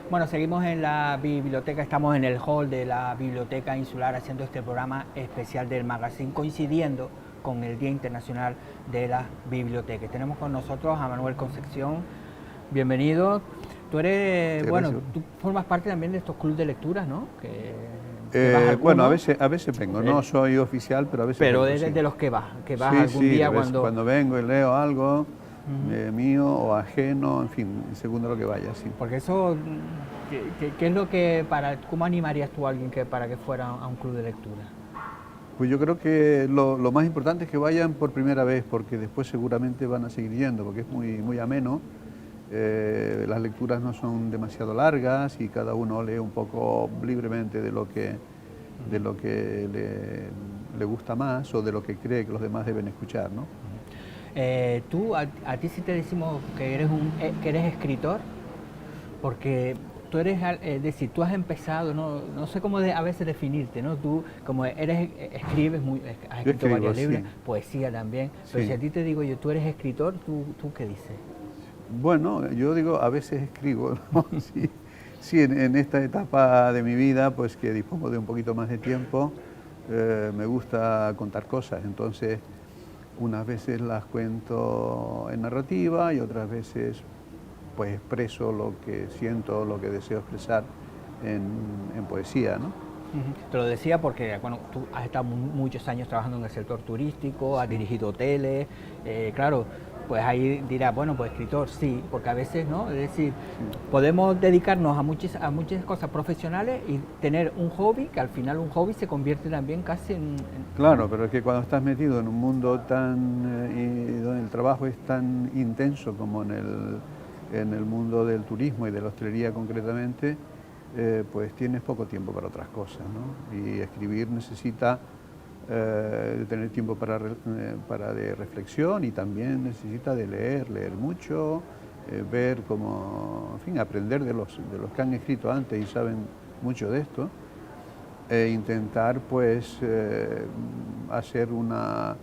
Bueno, seguimos en la biblioteca, estamos en el hall de la Biblioteca Insular haciendo este programa especial del magazine, coincidiendo con el Día Internacional de la Biblioteca. Tenemos con nosotros a Manuel Concepción. Bienvenido. Tú eres, Sí, bueno, gracias. tú formas parte también de estos clubes de lecturas, ¿no? Que vas a Bueno, alguno, a veces vengo, no eh, soy oficial, pero a veces pero vengo, eres sí. de los que vas Sí, algún sí, de día vez cuando... cuando vengo y leo algo Ujú. mío o ajeno, en fin, según lo que vaya, sí. Porque eso, ¿qué es lo que cómo animarías tú a alguien para que fuera a un club de lectura? Pues yo creo que lo más importante es que vayan por primera vez, porque después seguramente van a seguir yendo, porque es muy ameno. Las lecturas no son demasiado largas y cada uno lee un poco libremente de lo que le gusta más o de lo que cree que los demás deben escuchar, ¿no? A ti sí te decimos que que eres escritor, porque tú eres, es decir, tú has empezado, no sé cómo a veces definirte, ¿no? Tú como escribes, has Yo escrito escribo, varios libros, sí, poesía también, pero si sí. a ti te digo yo, tú eres escritor, ¿tú qué dices? Bueno, yo digo, a veces escribo, ¿no? Sí, sí, en esta etapa de mi vida, pues que dispongo de un poquito más de tiempo, me gusta contar cosas, entonces unas veces las cuento en narrativa y otras veces pues expreso lo que siento, lo que deseo expresar en, en poesía, ¿no? Ujú. Te lo decía porque bueno, tú has estado muchos años trabajando en el sector turístico, has Sí, dirigido hoteles, claro, pues ahí dirás, bueno, pues escritor, sí, porque a veces, ¿no? Es decir, sí. podemos dedicarnos a muchas cosas profesionales y tener un hobby, que al final un hobby se convierte también casi ¿no? Claro, pero es que cuando estás metido en un mundo y donde el trabajo es tan intenso como en el mundo del turismo y de la hostelería concretamente, pues tienes poco tiempo para otras cosas, ¿no? Y escribir necesita tener tiempo para de reflexión y también necesita de leer mucho, ver cómo, en fin, aprender de los que han escrito antes y saben mucho de esto e intentar pues hacer una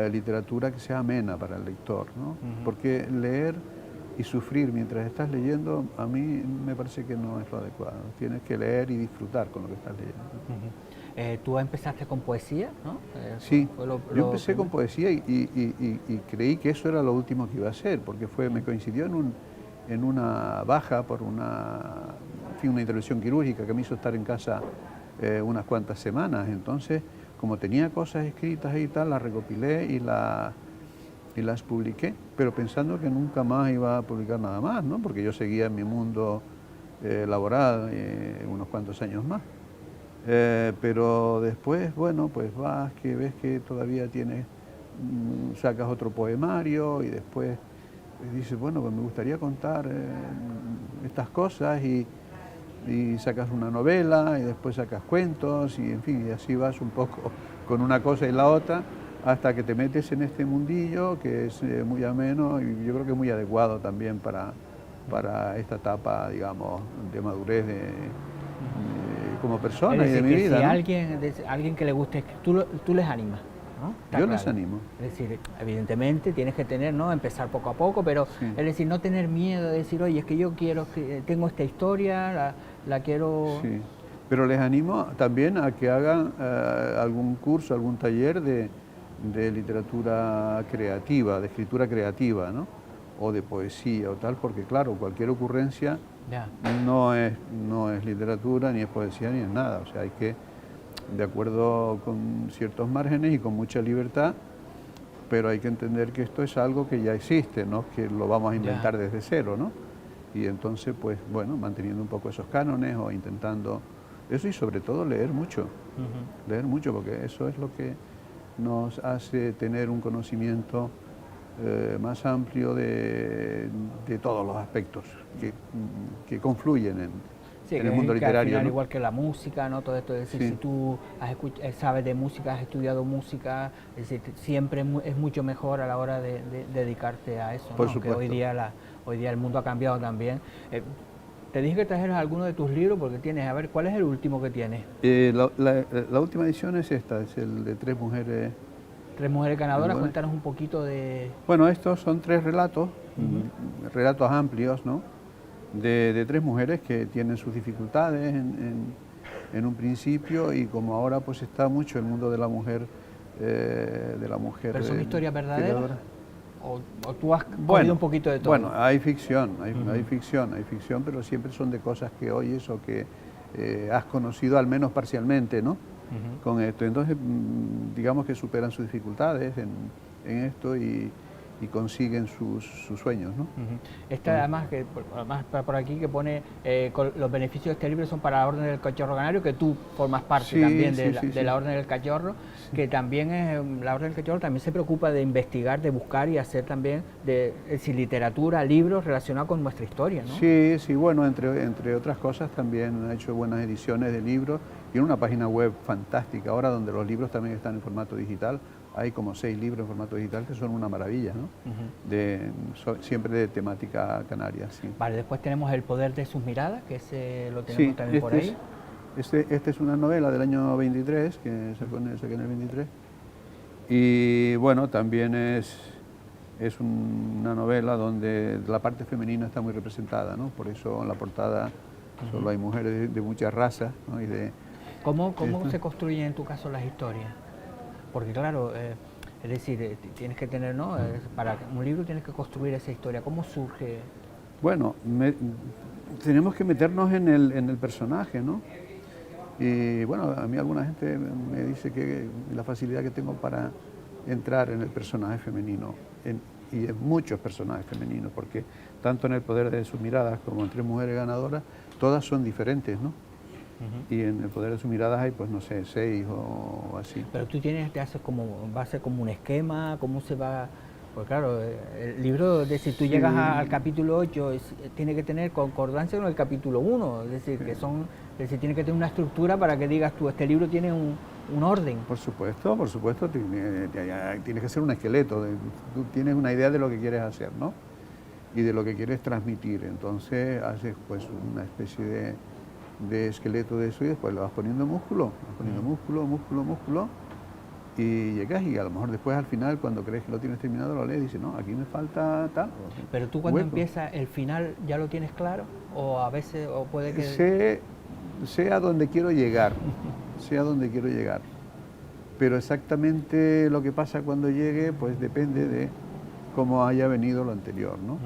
literatura que sea amena para el lector, ¿no? Ujú. Porque leer y sufrir mientras estás leyendo a mí me parece que no es lo adecuado. Tienes que leer y disfrutar con lo que estás leyendo. Ujú. Tú empezaste con poesía, ¿no? Sí, Fue yo lo empecé con primero. poesía y creí que eso era lo último que iba a hacer, porque me coincidió en una baja por en fin, una intervención quirúrgica que me hizo estar en casa unas cuantas semanas. Entonces, como tenía cosas escritas y tal, las recopilé y las publiqué, pero pensando que nunca más iba a publicar nada más, ¿no? Porque yo seguía en mi mundo laboral unos cuantos años más. Pero después, bueno, pues vas, que ves que todavía tienes, sacas otro poemario y después dices, bueno, pues me gustaría contar estas cosas y sacas una novela y después sacas cuentos y en fin, y así vas un poco con una cosa y la otra hasta que te metes en este mundillo que es muy ameno y yo creo que es muy adecuado también para esta etapa, digamos, de madurez como Es persona y de decir, mi que si vida, ¿no? alguien que le guste, tú les animas, ¿no? Está Yo les claro. animo, Es decir, evidentemente tienes que tener, ¿no? Empezar poco a poco, pero sí, es decir, no tener miedo de decir, oye, es que yo quiero, tengo esta historia, la quiero... sí. Pero les animo también a que hagan algún curso, algún taller de literatura creativa, de escritura creativa, ¿no? O de poesía o tal, porque claro, cualquier ocurrencia Ya. no es literatura, ni es poesía, ni es nada. O sea, hay que, de acuerdo con ciertos márgenes y con mucha libertad, pero hay que entender que esto es algo que ya existe, no que lo vamos a Ya. inventar desde cero, ¿no? Y entonces, pues bueno, manteniendo un poco esos cánones o intentando eso y sobre todo Ujú. leer mucho, porque eso es lo que nos hace tener un conocimiento más amplio de todos los aspectos que confluyen Sí, en el mundo que al literario, final, ¿no? igual que la música, ¿no? Todo esto, es decir, si Sí, tú sabes de música, has estudiado música, es decir, siempre es mucho mejor a la hora de dedicarte a eso, ¿no? por Aunque supuesto. hoy día el mundo ha cambiado también. Te dije que trajeras alguno de tus libros porque tienes, a ver, ¿cuál es el último que tienes? La última edición es esta, es el de Tres mujeres Tres mujeres en ganadoras, Londres. cuéntanos un poquito de... Bueno, estos son tres relatos, Ujú. relatos amplios, ¿no? de tres mujeres que tienen sus dificultades en un principio, y como ahora pues está mucho el mundo de la mujer. ¿Pero son historias verdaderas? Creadora. ¿O tú has cogido un poquito de todo? Bueno, hay ficción, hay ficción, pero siempre son de cosas que oyes o que has conocido al menos parcialmente, ¿no? Con esto. Entonces, digamos que superan sus dificultades en esto y consiguen sus sueños, ¿no? Además, por aquí que pone los beneficios de este libro son para la Orden del Cachorro Canario, que tú formas parte también de la Orden del Cachorro, que también la Orden del Cachorro también se preocupa de investigar, de buscar y hacer también literatura, libros relacionados con nuestra historia, ¿no? Sí, bueno, entre otras cosas también ha hecho buenas ediciones de libros. Tiene una página web fantástica ahora donde los libros también están en formato digital. Hay como 6 libros en formato digital que son una maravilla, ¿no? Siempre de temática canaria, sí. Vale, después tenemos El poder de sus miradas, que ese lo tenemos también por ahí. Esta es una novela del año 23, que saqué en el 23. Y bueno, también es una novela donde la parte femenina está muy representada, ¿no? Por eso en la portada solo hay mujeres de muchas razas, ¿no? ¿Cómo se construyen en tu caso las historias? Porque claro, es decir, tienes que tener, ¿no? Para un libro tienes que construir esa historia. ¿Cómo surge? Bueno, tenemos que meternos en el personaje, ¿no? Y bueno, a mí alguna gente me dice que la facilidad que tengo para entrar en el personaje femenino, y en muchos personajes femeninos, porque tanto en El poder de sus miradas como en Tres mujeres ganadoras, todas son diferentes, ¿no? Y en El poder de sus miradas hay, pues no sé, 6 o así. Pero tú va a ser como un esquema, ¿cómo se va? Pues claro, el libro, es decir, tú llegas al capítulo 8, tiene que tener concordancia con el capítulo 1, es decir, tiene que tener una estructura para que digas tú, este libro tiene un orden. Por supuesto, tienes que ser un esqueleto, tú tienes una idea de lo que quieres hacer, ¿no? Y de lo que quieres transmitir, entonces haces pues una especie de esqueleto de eso y después le vas poniendo músculo, músculo, y llegas y a lo mejor después al final cuando crees que lo tienes terminado lo lees y dices, no, aquí me falta tal. Pero tú cuando empiezas el final ya lo tienes claro o a veces o puede que... Sé a dónde quiero llegar, pero exactamente lo que pasa cuando llegue pues depende de cómo haya venido lo anterior, ¿no?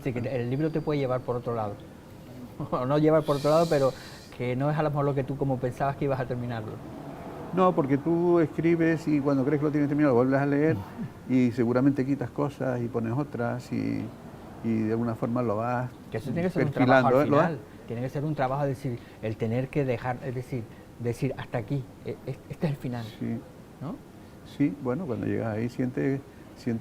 Sí, que el libro te puede llevar por otro lado. O no llevar por otro lado, pero que no es a lo mejor lo que tú como pensabas que ibas a terminarlo. No, porque tú escribes y cuando crees que lo tienes terminado lo vuelves a leer y seguramente quitas cosas y pones otras y de alguna forma lo vas que eso tiene que ser un trabajo al final. Tiene que ser un trabajo, es decir, el tener que dejar, es decir hasta aquí, este es el final. Sí. ¿No? Sí, bueno, cuando llegas ahí sientes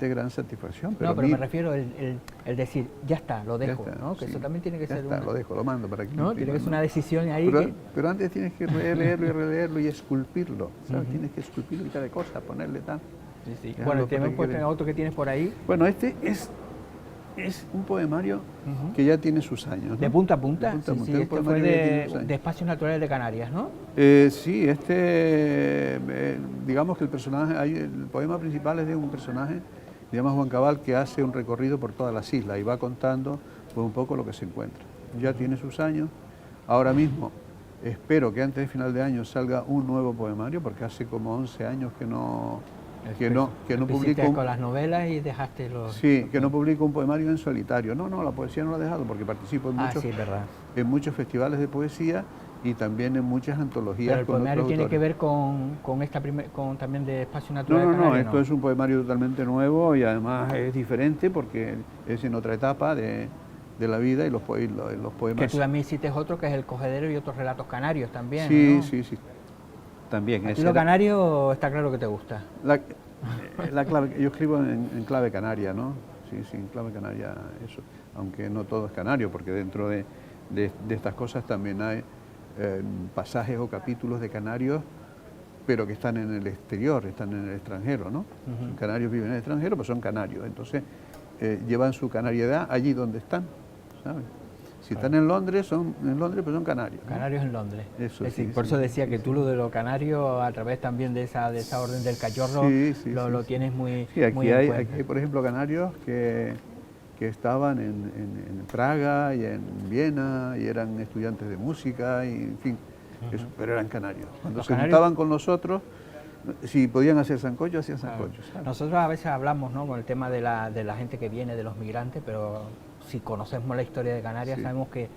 gran satisfacción. Pero me refiero el decir, ya está, lo dejo, está, ¿no? Que sí, eso también tiene que ser lo dejo, lo mando para que... ¿no? Tiene que ser una decisión ahí pero antes tienes que releerlo y releerlo y esculpirlo, ¿sabes? Tienes que esculpirlo y cada cosa, ponerle tal. Sí. Bueno, tenemos otro que tienes por ahí. Bueno, este es un poemario que ya tiene sus años, ¿no? ¿De punta a punta? Sí, este fue de Espacios Naturales de Canarias, ¿no? Sí, digamos que el poema principal es de un personaje, se llama Juan Cabal, que hace un recorrido por todas las islas y va contando pues, un poco lo que se encuentra. Ya tiene sus años, ahora mismo espero que antes de final de año salga un nuevo poemario, porque hace como 11 años que no publico con las novelas y dejaste los... Sí, que no publico un poemario en solitario. No, la poesía no la he dejado porque participo en muchos festivales de poesía y también en muchas antologías. Pero el poemario tiene que ver con también de Espacio Natural. No, esto es un poemario totalmente nuevo y además es diferente porque es en otra etapa de la vida y los poemas. Que tú también hiciste otro que es El Cogedero y otros relatos canarios también, sí, ¿no? Sí. También. ¿A ti lo canario está claro que te gusta? La clave, yo escribo en clave canaria, ¿no? Sí, en clave canaria, eso. Aunque no todo es canario, porque dentro de estas cosas también hay pasajes o capítulos de canarios, pero que están en el exterior, están en el extranjero, ¿no? Los canarios viven en el extranjero, pues son canarios. Entonces, llevan su canariedad allí donde están, ¿sabes? Si están en Londres, pues son canarios, ¿no? Canarios en Londres. Eso, por eso decía que tú lo de los canarios, a través también de esa orden del cachorro, lo tienes muy Sí, aquí muy hay, por ejemplo, canarios que que estaban en Praga y en Viena y eran estudiantes de música y en fin, eso, pero eran canarios. Cuando Los se canarios... juntaban con nosotros, si podían hacer sancocho, hacían sancocho. Claro. Nosotros a veces hablamos, ¿no?, con el tema de la gente que viene, de los migrantes, pero si conocemos la historia de Canarias, sí, sabemos que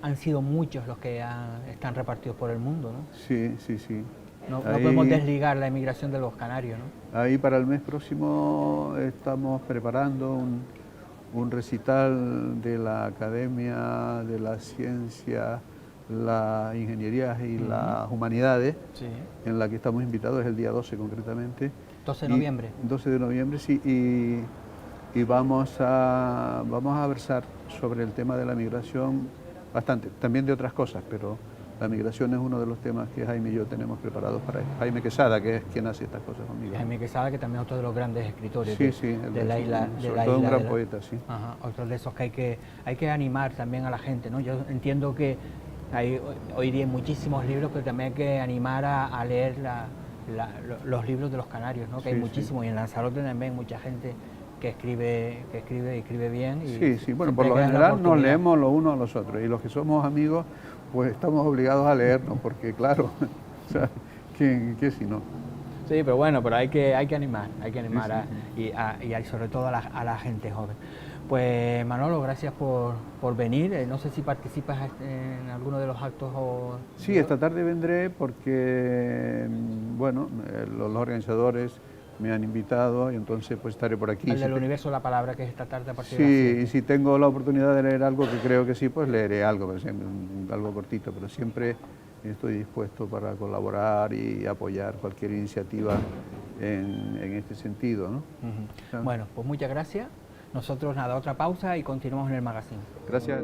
han sido muchos los que están repartidos por el mundo, ¿no? Sí, sí, sí. No podemos desligar la emigración de los canarios, ¿no? Ahí para el mes próximo estamos preparando un recital de la Academia de la Ciencia, la Ingeniería y las Humanidades, sí, en la que estamos invitados, es el día 12 concretamente. 12 de noviembre. 12 de noviembre, sí, y vamos a versar sobre el tema de la migración bastante, también de otras cosas, pero la migración es uno de los temas que Jaime y yo tenemos preparados para él. Jaime Quesada, que es quien hace estas cosas conmigo. Jaime Quesada, que también es otro de los grandes escritores de la isla. Sobre todo un gran poeta, sí. Ajá, otro de esos que hay que animar también a la gente, ¿no? Yo entiendo que hoy día hay muchísimos libros, pero también hay que animar a leer los libros de los canarios, ¿no? Que hay muchísimos, y en Lanzarote también hay mucha gente que escribe bien. Y sí, bueno, por lo general nos leemos los unos a los otros, y los que somos amigos, pues estamos obligados a leernos, porque claro, o sea, ¿qué si no? Sí, pero bueno, pero hay que animar sí. Y sobre todo a la gente joven. Pues Manolo, gracias por venir. No sé si participas en alguno de los actos o... Sí, esta tarde vendré porque, bueno, los organizadores me han invitado y entonces pues estaré por aquí. El del Universo de la Palabra, que es esta tarde a partir de las 7. Sí, y si tengo la oportunidad de leer algo, que creo que sí, pues leeré algo, por ejemplo, algo cortito, pero siempre estoy dispuesto para colaborar y apoyar cualquier iniciativa en este sentido, ¿no? Bueno, pues muchas gracias. Nosotros nada, otra pausa y continuamos en el magazine. Gracias.